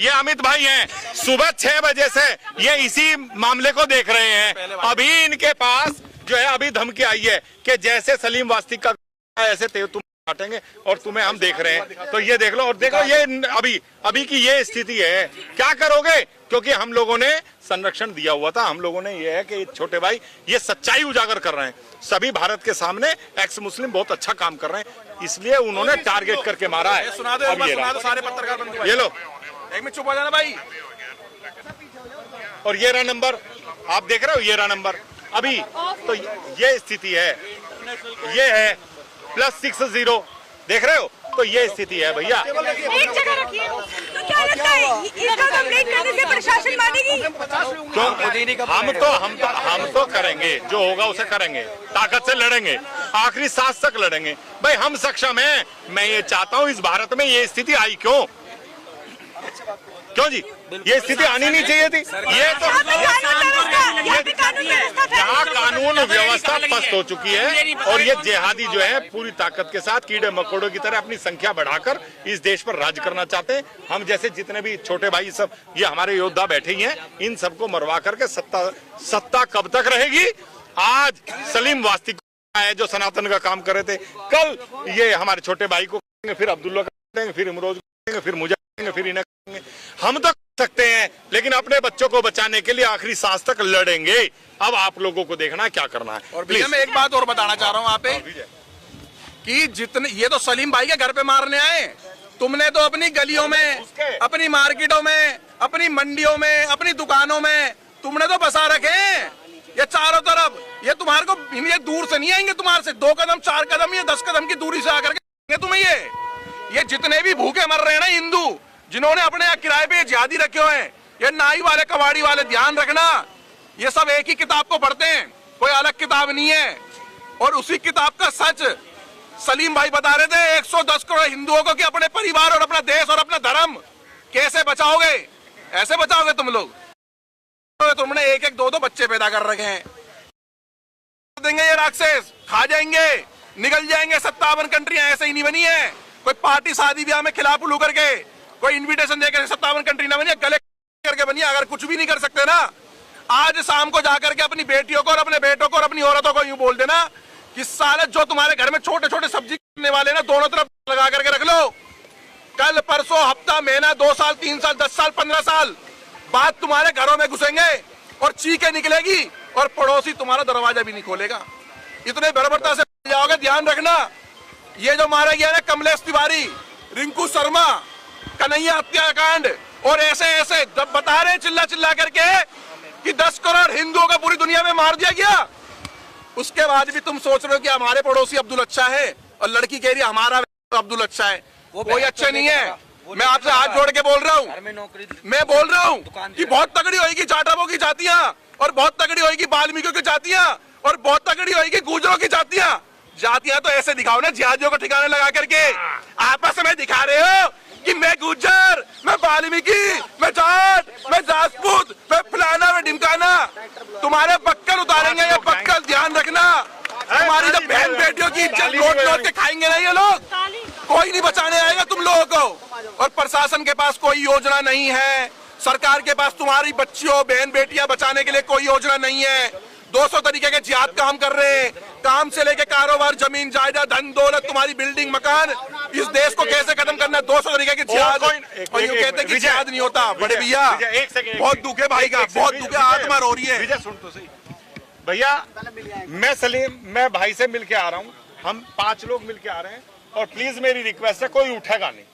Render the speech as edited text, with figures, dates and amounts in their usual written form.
ये अमित भाई हैं, सुबह 6 बजे से ये इसी मामले को देख रहे हैं। अभी इनके पास जो है अभी धमकी आई है कि जैसे सलीम वास्तिक का ऐसे तुम काटेंगे और तुम्हें हम देख रहे हैं। तो ये देख लो और देखो ये अभी की ये स्थिति है, क्या करोगे? क्योंकि हम लोगों ने संरक्षण दिया हुआ था। हम लोगों ने ये है कि छोटे भाई ये सच्चाई उजागर कर रहे हैं, सभी भारत के सामने एक्स मुस्लिम बहुत अच्छा काम कर रहे हैं, इसलिए उन्होंने टारगेट करके मारा है। सुना दो सारे पत्रकार बंधु, ये लो एक मिनट चुप हो जाना भाई। और ये रहा नंबर, आप देख रहे हो, ये रहा नंबर। अभी तो ये स्थिति है, ये है +60, देख रहे हो? तो ये स्थिति है भैया। एक जगह रखिए। तो क्या लगता है इसका कंप्लेंट करने से प्रशासन मानेगी? हम तो करेंगे, जो होगा उसे करेंगे, ताकत से लड़ेंगे, आखिरी सांस तक लड़ेंगे। भाई हम सक्षम हैं। मैं ये चाहता हूँ इस भारत में ये स्थिति आई क्यों जी? ये स्थिति आनी नहीं चाहिए थी। ये तो यहाँ कानून व्यवस्था पस्त हो चुकी है और ये जिहादी जो है पूरी ताकत के साथ कीड़े मकोड़ों की तरह अपनी संख्या बढ़ाकर इस देश पर राज करना चाहते हैं। हम जैसे जितने भी छोटे भाई सब ये हमारे योद्धा बैठे ही हैं, इन सबको मरवा करके सत्ता कब तक रहेगी? आज सलीम वास्तिक है जो सनातन का काम कर रहे थे, कल ये हमारे छोटे भाई को करेंगे, फिर अब्दुल्ला करेंगे, फिर इमरोज करेंगे, फिर मुझे करेंगे, फिर इन्हें करेंगे। हम तो कर सकते हैं, लेकिन अपने बच्चों को बचाने के लिए आखिरी सांस तक लड़ेंगे। अब आप लोगों को देखना है क्या करना है। और भैया मैं एक बात और बताना चाह रहा हूँ आप कि जितने ये तो सलीम भाई के घर पे मारने आए, तुमने तो अपनी गलियों में, अपनी मार्केटों में, अपनी मंडियों में, अपनी दुकानों में तुमने तो बसा रखे हैं ये चारों तरफ। ये तुम्हारे को ये दूर से नहीं आएंगे, तुम्हारे से 2 कदम 4 कदम या 10 कदम की दूरी से आकर के तुम्हें ये जितने भी भूखे मर रहे हैं ना हिंदू, जिन्होंने अपने यहाँ किराए पे जिहादी रखे हुए हैं, ये नाई वाले कबाड़ी वाले, ध्यान रखना ये सब एक ही किताब को पढ़ते हैं, कोई अलग किताब नहीं है। और उसी किताब का सच सलीम भाई बता रहे थे 110 करोड़ हिंदुओं को कि अपने परिवार और अपना देश और अपना धर्म कैसे बचाओगे? ऐसे बचाओगे तुम लोग? तुमने 1-1, 2-2 बच्चे पैदा कर रखे हैं, देंगे ये राक्षस, खा जाएंगे, निकल जाएंगे। 57 कंट्रियां ऐसे ही नहीं बनी है। कोई पार्टी शादी ब्याह में खिला पुलू करके, कोई इनविटेशन देकर 57 कंट्री ना बनी, गले करके बनी। अगर कुछ भी नहीं कर सकते ना, आज शाम को जाकर के अपनी बेटियों को और अपने बेटों को और अपनी औरतों को यूं बोल देना कि साले जो तुम्हारे घर में छोटे छोटे सब्जी करने वाले ना, दोनों तरफ लगा करके रख लो। कल परसों, हफ्ता, महीना, 2 साल, 3 साल, 10 साल, 15 साल बाद तुम्हारे घरों में घुसेंगे और चीखें निकलेगी और पड़ोसी तुम्हारा दरवाजा भी नहीं खोलेगा। इतने बर्बरता से जाओगे। ध्यान रखना, ये जो मारा गया ना कमलेश तिवारी, रिंकू शर्मा, कन्हैया हत्याकांड और ऐसे बता रहे चिल्ला चिल्ला करके कि 10 करोड़ हिंदुओं का पूरी दुनिया में मार दिया गया। उसके बाद भी तुम सोच रहे हो कि हमारे पड़ोसी अब्दुल अच्छा है, और लड़की कह रही है हमारा अब्दुल अच्छा है। कोई अच्छे नहीं है। मैं आपसे हाथ जोड़ के बोल रहा हूँ, मैं बोल रहा हूँ कि बहुत तगड़ी होगी जाटवों की जातियां, और बहुत तगड़ी होगी वाल्मीकियों की जातियां, और बहुत तगड़ी होगी गुर्जरों की जातियां तो ऐसे दिखाओ ना, जिहादियों को ठिकाने लगा करके आपस में दिखा रहे हो कि मैं गुर्जर, मैं वाल्मीकि, मैं जाट, मैं राजपूत, मैं फलाना, मैं ढिमकाना। तुम्हारे बक्कल उतारेंगे ये बक्कल, ध्यान रखना। तुम्हारी जब बहन बेटियों की इज्जत लौट के खाएंगे ना ये लोग, कोई नहीं बचाने आएगा तुम लोगों को। और प्रशासन के पास कोई योजना नहीं है, सरकार के पास तुम्हारी बच्चियों बहन बेटियां बचाने के लिए कोई योजना नहीं है। 200 तरीके के जिहाद काम कर रहे हैं, काम से लेके कारोबार, जमीन जायदाद, धन दौलत, तुम्हारी बिल्डिंग मकान, इस देश को कैसे खत्म करना है, 200 तरीके के जिहाद। और यूं कहते हैं कि जिहाद नहीं होता। बड़े भैया बहुत दुख है भाई का, बहुत दुख है, आत्मा रो रही है। सुन तो सही भैया, मैं भाई से मिल के आ रहा हूँ, हम 5 लोग मिल के आ रहे हैं, और प्लीज मेरी रिक्वेस्ट है कोई उठेगा नहीं।